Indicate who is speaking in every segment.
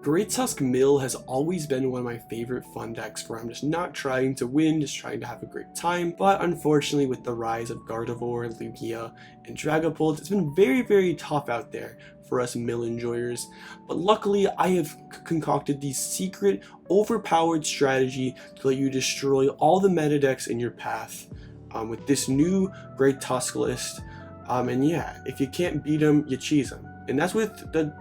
Speaker 1: Great Tusk Mill has always been one of my favorite fun decks where I'm just not trying to win, just trying to have a great time, but unfortunately with the rise of Gardevoir, Lugia, and Dragapult, it's been very tough out there for us Mill enjoyers. But luckily I have concocted the secret, overpowered strategy to let you destroy all the meta decks in your path with this new Great Tusk list. And yeah, if you can't beat them, you cheese them. And that's with the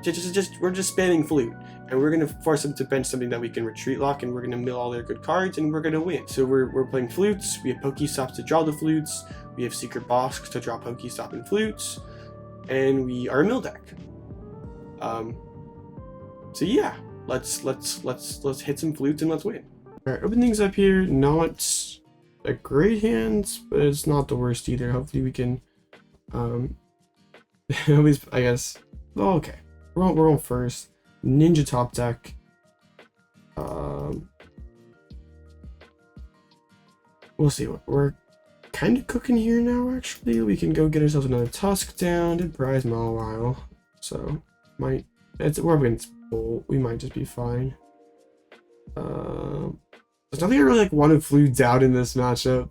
Speaker 1: we're just spamming Flute, and we're gonna force them to bench something that we can retreat lock, and we're gonna mill all their good cards, and we're gonna win. So we're playing Flutes. We have PokéStops to draw the Flutes. We have Secret Box to draw PokéStop and Flutes, and we are a mill deck. So yeah, let's hit some Flutes and let's win. All right, open things up here. Not a great hand, but it's not the worst either. Hopefully we can at least, I guess. Oh, okay, we're on first. Ninja top deck. We'll see. We're kind of cooking here now. Actually, we can go get ourselves another Tusk down. Did prize Mawile, so we're up against Bolt. We might just be fine. There's nothing I really like want to Flute out in this matchup.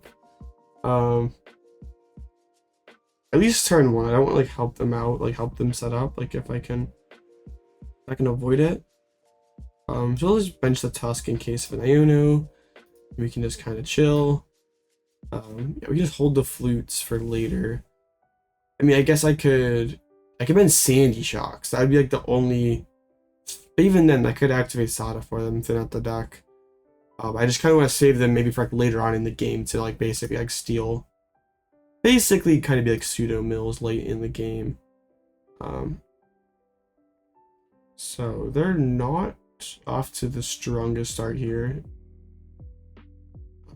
Speaker 1: At least turn one. I don't want to like help them out, like help them set up. Like if I can avoid it. So we'll just bench the Tusk in case of an Iono. We can just kind of chill. Yeah, we can just hold the Flutes for later. I mean, I guess I could bench Sandy Shocks. That'd be like the only. But even then, I could activate Sada for them, thin out the deck. I just kind of want to save them maybe for like later on in the game to like basically like steal. Basically, kind of be like pseudo mills late in the game. So they're not off to the strongest start here.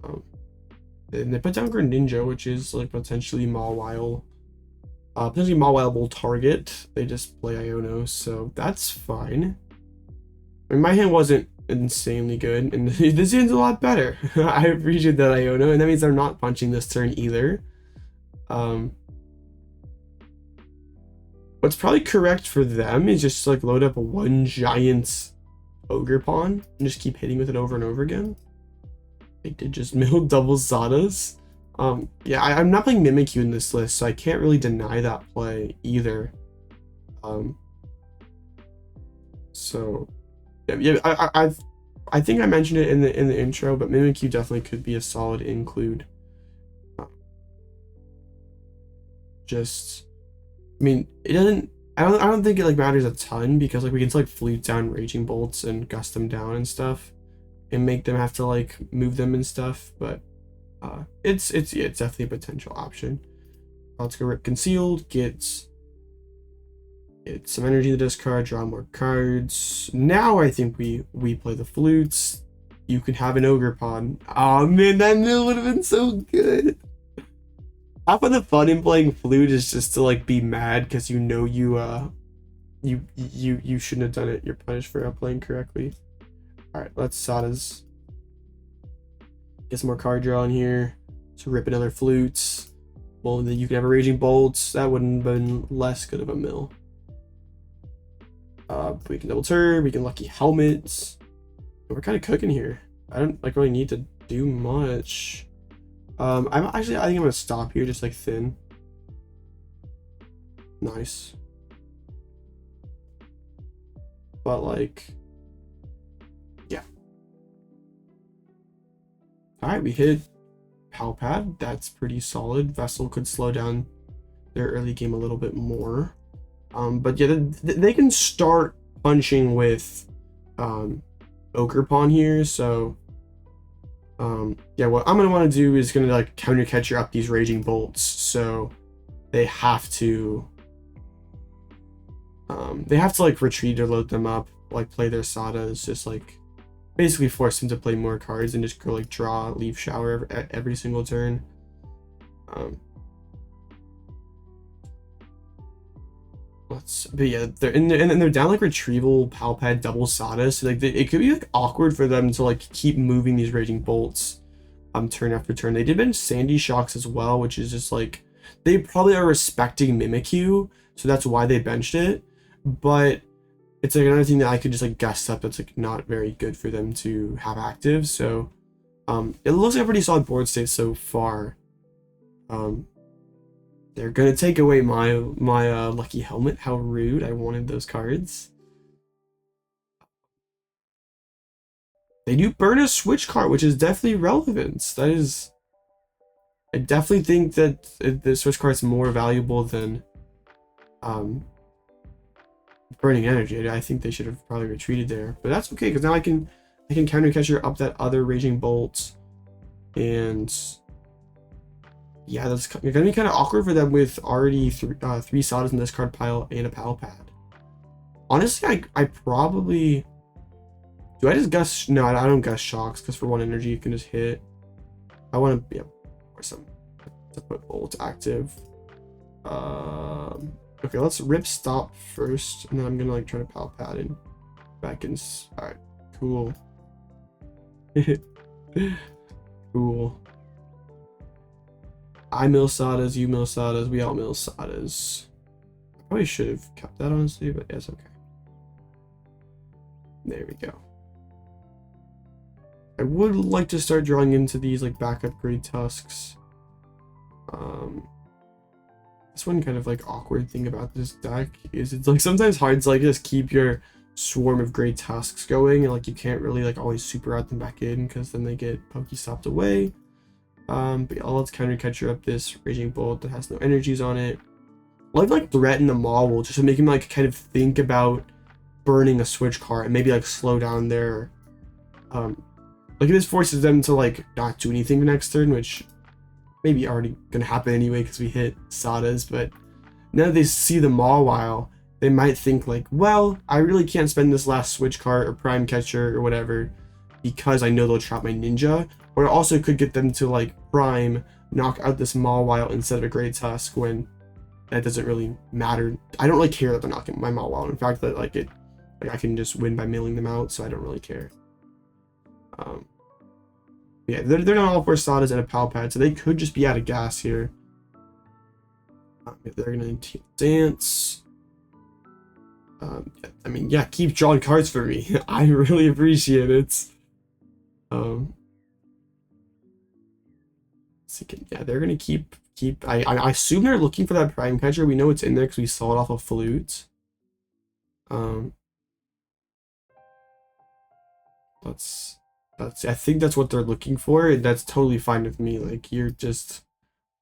Speaker 1: And they put down Greninja, which is like potentially Mawile. Potentially Mawileable target. They just play Iono, so that's fine. I mean, my hand wasn't insanely good, and this hand's a lot better. I appreciate that Iono, and that means they're not punching this turn either. What's probably correct for them is just like load up one giant Ogerpon and just keep hitting with it over and over again. They did just mill double Sadas. Yeah, I'm not playing Mimikyu in this list, so I can't really deny that play either. So yeah, I think I mentioned it in the intro, but Mimikyu definitely could be a solid include. Just, I mean, it doesn't. I don't think it like matters a ton because like we can still like Flute down Raging Bolts and gust them down and stuff, and make them have to like move them and stuff. But it's definitely a potential option. Let's go Rip Concealed. Get some energy in the discard. Draw more cards. Now I think we play the Flutes. You can have an Ogerpon. Oh man, that mill would have been so good. Half of the fun in playing Flute is just to like be mad because you know you shouldn't have done it. You're punished for not playing correctly. All right, let's Sada's. Get some more card draw in here. So rip another Flutes. Well, then you can have a Raging Bolts. That wouldn't have been less good of a mill. We can double turn. We can Lucky Helmet. We're kind of cooking here. I don't like really need to do much. I think I'm gonna stop here, just like thin. Nice. But like, yeah. All right, we hit Pal Pad. That's pretty solid. Vessel could slow down their early game a little bit more. But yeah, they can start punching with Ogerpon here, so. Yeah, what I'm gonna want to do is gonna like counter catcher up these Raging Bolts, so they have to like retreat or load them up, like play their Sadas, just like basically force them to play more cards and just go like draw, leaf shower every single turn. But yeah, they're down like retrieval Pal Pad double Sada, so like it could be like awkward for them to like keep moving these Raging Bolts turn after turn. They did bench Sandy Shocks as well, which is just like they probably are respecting Mimikyu, so that's why they benched it. But it's like another thing that I could just like guess up that's like not very good for them to have active. So it looks like a pretty solid board state so far. They're gonna take away my Lucky Helmet. How rude! I wanted those cards. They do burn a switch card, which is definitely relevant. That is, I definitely think that the switch card is more valuable than burning energy. I think they should have probably retreated there, but that's okay because now I can counter catcher up that other Raging Bolt, and yeah, that's gonna be kind of awkward for them with already three Sadas in this card pile and a Pal Pad. Honestly, I probably do. I just guess no. I don't guess shocks because for 1 energy you can just hit. I want to or some to put Bolt active. Okay, let's rip stop first, and then I'm gonna like try to Pal Pad and back in. All right, cool. Cool. I mill Sadas, you mill Sadas, we all mill Sadas. I probably should have kept that honestly, but yes, okay. There we go. I would like to start drawing into these like backup Great Tusks. This one kind of like awkward thing about this deck is it's like sometimes hard to like just keep your swarm of Great Tusks going, and like you can't really like always super out them back in because then they get PokéStopped away. But yeah, let's counter catcher up this Raging Bolt that has no energies on it. I'd like threaten the Mawile just to make him like kind of think about burning a switch card and maybe like slow down their like this forces them to like not do anything the next turn, which maybe already gonna happen anyway because we hit Sadas. But now that they see the Mawile, they might think like, well, I really can't spend this last switch card or prime catcher or whatever because I know they'll trap my ninja. Or it also could get them to like prime, knock out this Mawile instead of a Great Tusk when that doesn't really matter. I don't really care that they're knocking my Mawile. In fact, that like I can just win by milling them out, so I don't really care. Yeah, they're not all 4 Sadas and a Pal Pad, so they could just be out of gas here. If they're gonna dance. I mean, yeah, keep drawing cards for me. I really appreciate it. Yeah, they're gonna keep. I assume they're looking for that prime catcher. We know it's in there because we saw it off a flute. I think that's what they're looking for, and that's totally fine with me. Like, you're just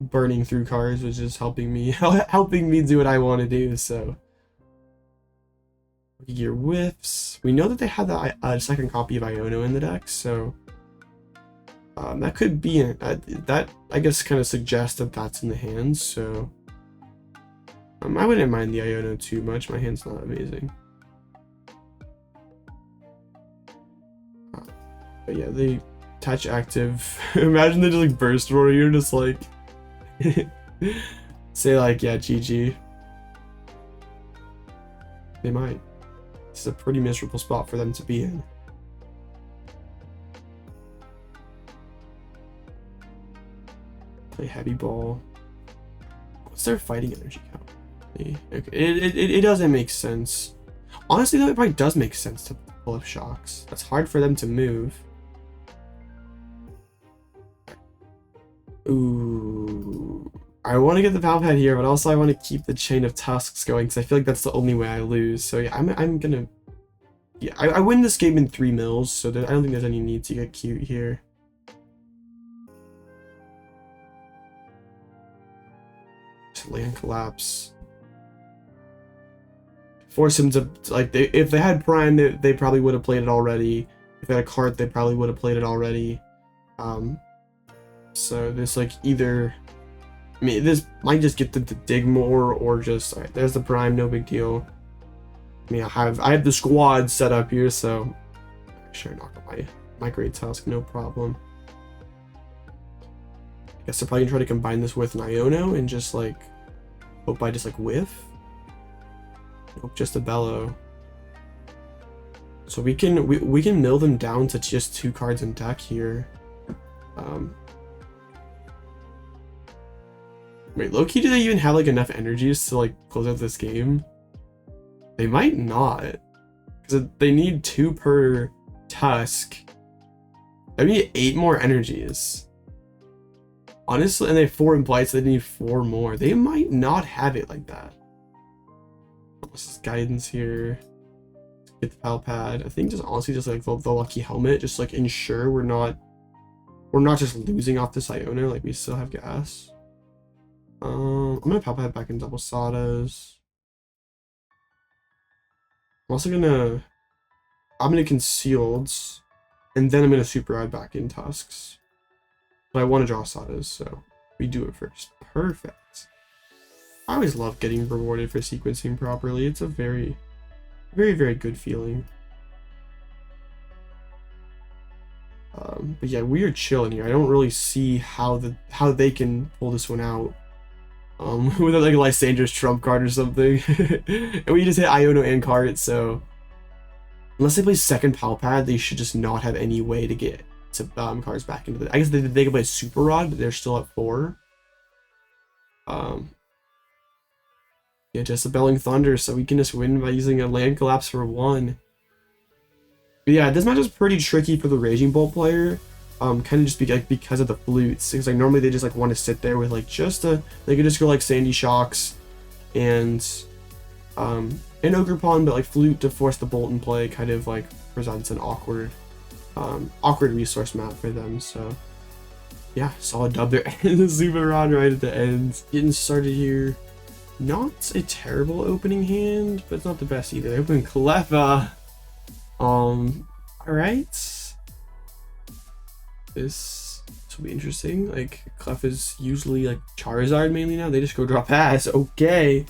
Speaker 1: burning through cards, which is helping me do what I want to do. So Pokégear whiffs. We know that they have the second copy of Iono in the deck, so that could be that I guess kind of suggests that that's in the hands. So I wouldn't mind the Iono too much. My hand's not amazing. But yeah, they touch active. Imagine they just like burst roar. You're just like say like, yeah, GG. They might. This is a pretty miserable spot for them to be in. Play heavy ball. What's their fighting energy count? Okay. It doesn't make sense. Honestly though, it probably does make sense to pull up shocks. That's hard for them to move. Ooh, I want to get the Pal Pad here, but also I want to keep the chain of tusks going because I feel like that's the only way I lose. So yeah, I'm gonna, yeah, I win this game in 3 mills, so I don't think there's any need to get cute here. Just land collapse. Force him to like if they had prime, they probably would have played it already. If they had a card, they probably would have played it already. So this like either, I mean, this might just get them to dig more or just, all right, there's the prime, no big deal. I mean, I have the squad set up here, so sure, knock out my Great Tusk, no problem. I guess they're probably gonna try to combine this with an Iono and just like hope I just like whiff. Nope, just a bellow. So we can mill them down to just 2 cards in deck here. Wait, low-key, do they even have like enough energies to like close out this game? They might not. Because they need 2 per Tusk. They need 8 more energies. Honestly, and they have 4 in Blight, so they need 4 more. They might not have it like that. This is guidance here. Get the Pal Pad. I think just honestly just like the Lucky Helmet, just like ensure we're not just losing off this Iona, like we still have gas. I'm gonna Pal Pad back in double Sadas. I'm gonna Concealed, and then I'm gonna Super Ride back in Tusks. But I want to draw Sadas, so we do it first. Perfect. I always love getting rewarded for sequencing properly. It's a very, very, very good feeling. But yeah, we are chilling here. I don't really see how they can pull this one out. Without like a Lysandra's trump card or something. And we just hit Iono and Cart, so unless they play second Pal Pad, they should just not have any way to get to cards back into the. I guess they can play Super Rod, but they're still at 4. Yeah, just a Belling Thunder, so we can just win by using a Land Collapse for 1. But yeah, this match is pretty tricky for the Raging Bolt player. Kind of just because of the flutes. Because like normally they just like want to sit there with like they could just go like Sandy Shocks and an Ogerpon, but like Flute to force the Bolt in play kind of like presents an awkward resource map for them. So yeah, solid dub there. The Super Rod right at the end. Getting started here. Not a terrible opening hand, but it's not the best either. Open Cleffa. Alright. This will be interesting. Like, Clef is usually like Charizard mainly now. They just go draw pass. Okay.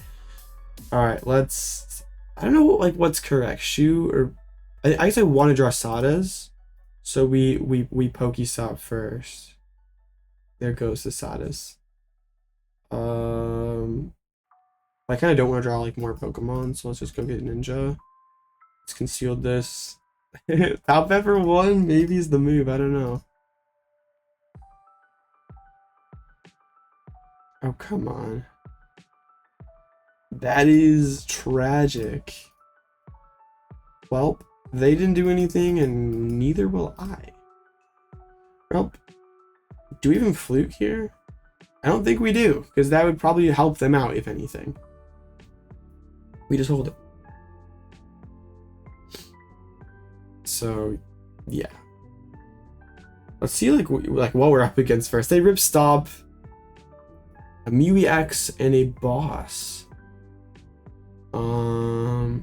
Speaker 1: Alright, let's. I don't know like what's correct. Shoe or. I guess I want to draw Sadas. So we PokéStop first. There goes the Sadas. I kind of don't want to draw like more Pokemon, so let's just go get Ninja. Let's Concealed this. Pal Pad for 1 maybe is the move. I don't know. Oh, come on. That is tragic. Well, they didn't do anything, and neither will I. Well, do we even Flute here? I don't think we do, because that would probably help them out, if anything. We just hold it. So, yeah. Let's see like what we're up against first. They Rip Stop, a Mew EX, and a Boss. I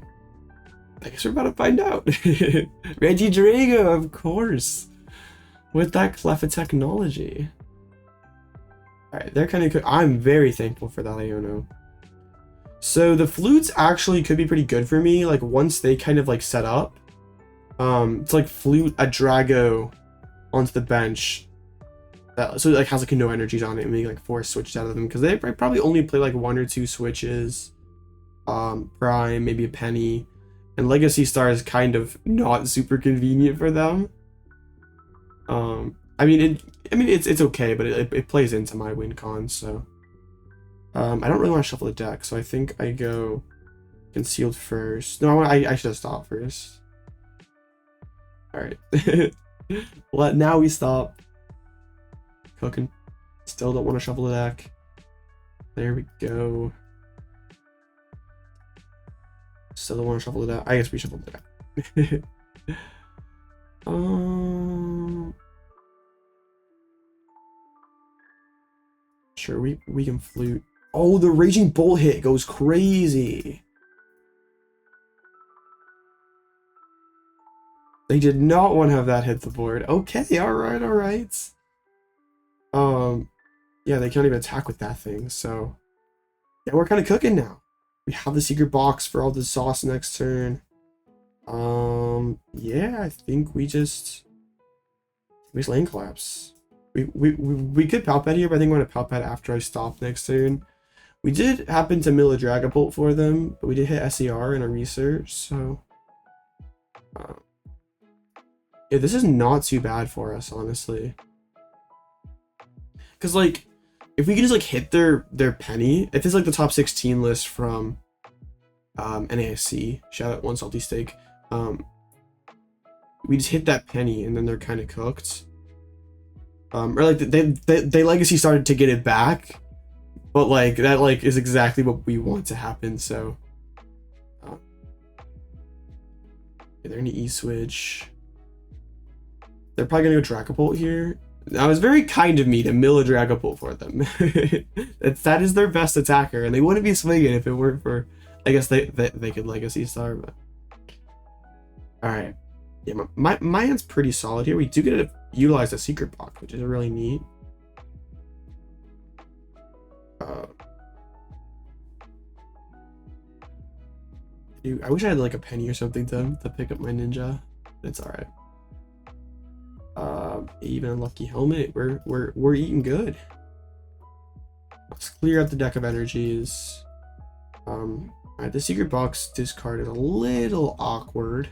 Speaker 1: guess we're about to find out. Regidrago, of course. With that Cleffa technology. Alright, they're kind of good. I'm very thankful for that Iono. So the Flutes actually could be pretty good for me, like once they kind of like set up. It's like Flute a Drago onto the bench. So it like has like no energies on it and maybe like 4 switches out of them, because they probably only play like 1 or 2 switches. Prime, maybe a Penny. And Legacy Star is kind of not super convenient for them. I mean it's okay, but it plays into my win con, so I don't really want to shuffle the deck, so I think I go Concealed first. No, I should have stopped first. All right. Now we stop. Cooking. Still don't want to shuffle the deck. There we go. Still don't want to shuffle the deck. I guess we shuffle the deck. Sure, we can Flute. Oh, the Raging Bolt hit goes crazy. They did not want to have that hit the board. Okay, alright, alright. Yeah, they can't even attack with that thing, so yeah, we're kind of cooking now. We have the secret box for all the sauce next turn. Yeah, I think we just Lane Collapse. We could Pal Pad here, but I think I'm going to Pal Pad after I stop next turn. We did happen to mill a Dragapult for them, but we did hit SER in our research, so yeah, this is not too bad for us, honestly. Because like, if we can just like hit their Penny, if it's like the top 16 list from NASC, shout out One Salty Steak. We just hit that penny and then they're kind of cooked. Or like they legacy started to get it back, but like that like is exactly what we want to happen. So they're gonna E-switch. They're probably gonna go Dragapult here. Now, it was very kind of me to mill a Dragapult for them. that is their best attacker, and they wouldn't be swinging if it weren't for. I guess they could Legacy Star, but all right. Yeah, my hand's pretty solid here. We do get to utilize the Secret Box, which is really neat. Dude, I wish I had like a penny or something to pick up my ninja. It's all right. Even a Lucky Helmet. We're eating good. Let's clear out the deck of energies. Alright, the Secret Box discard is a little awkward.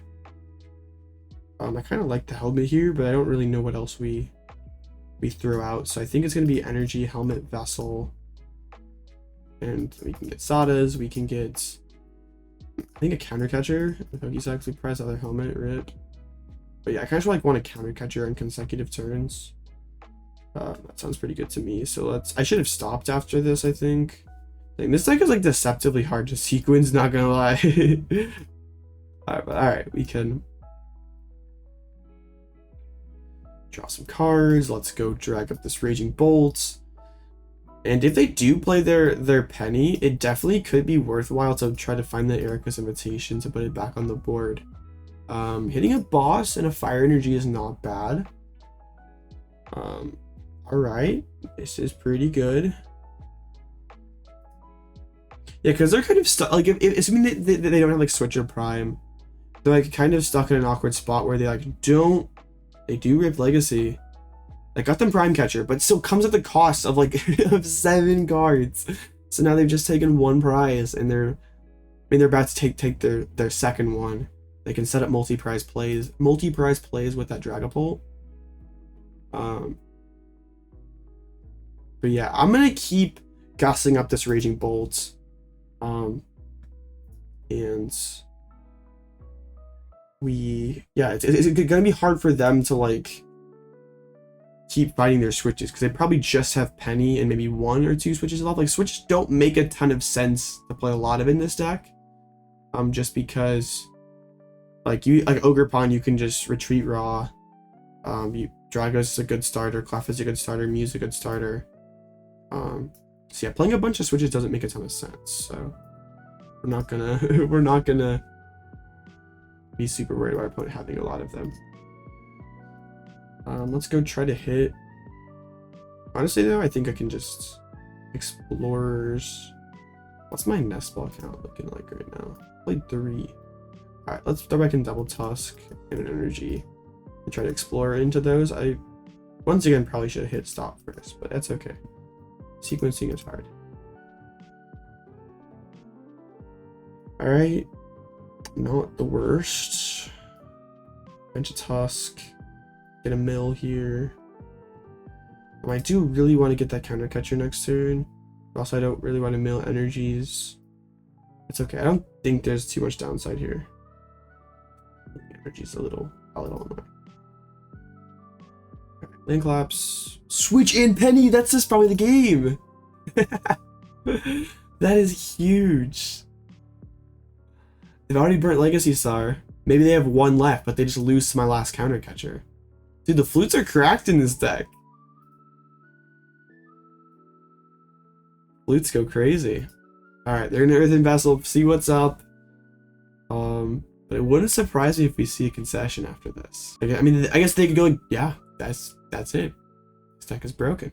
Speaker 1: I kind of like the helmet here, but I don't really know what else we throw out. So I think it's gonna be Energy, Helmet, Vessel, and we can get Sadas. We can get, I think, a Counter Catcher. He's actually press other helmet, rip. But yeah, I kind of like want a Counter Catcher on consecutive turns. That sounds pretty good to me. So I should have stopped after this, I think. This deck is like deceptively hard to sequence, not gonna lie. Alright, we can draw some cards. Let's go drag up this Raging Bolt. And if they do play their penny, it definitely could be worthwhile to try to find the Erika's Invitation to put it back on the board. Hitting a boss and a Fire Energy is not bad. Alright, this is pretty good. Yeah, because they're kind of stuck. Like, if assuming they don't have like Switch or Prime, they're like kind of stuck in an awkward spot where they like they do rip Legacy. I got them Prime Catcher, but still comes at the cost of like of 7 cards. So now they've just taken 1 prize, and they're about to take their second one. They can set up multi-prize plays with that Dragapult. But yeah, I'm gonna keep gussing up this Raging Bolt. And it's gonna be hard for them to like keep fighting their switches, because they probably just have Penny and maybe 1 or 2 switches left. Like, switches don't make a ton of sense to play a lot of in this deck. Just because like Ogerpon, you can just retreat raw. Dragos is a good starter, Clef is a good starter, Mew's a good starter. So yeah, playing a bunch of switches doesn't make a ton of sense. So we're not gonna be super worried about our opponent having a lot of them. Let's go try to hit. Honestly though, I think I can just Explorers. What's my Nest Ball count looking like right now? Played 3. Alright, let's throw back in Double Tusk and an Energy and try to explore into those. I once again probably should have hit stop first, but that's okay. Sequencing is hard. Alright, not the worst. Bench a Tusk, get a mill here. I do really want to get that Counter Catcher next turn. Also, I don't really want to mill energies. It's okay. I don't think there's too much downside here. Energy's a little annoying. Land Collapse. Switch in Penny! That's just probably the game! That is huge. They've already burnt Legacy Star. Maybe they have 1 left, but they just lose to my last Counter Catcher. Dude, the flutes are cracked in this deck. Flutes go crazy. Alright, they're in Earthen Vessel. See what's up. But it wouldn't surprise me if we see a concession after this. I mean, I guess they could go like, yeah, that's it. This deck is broken.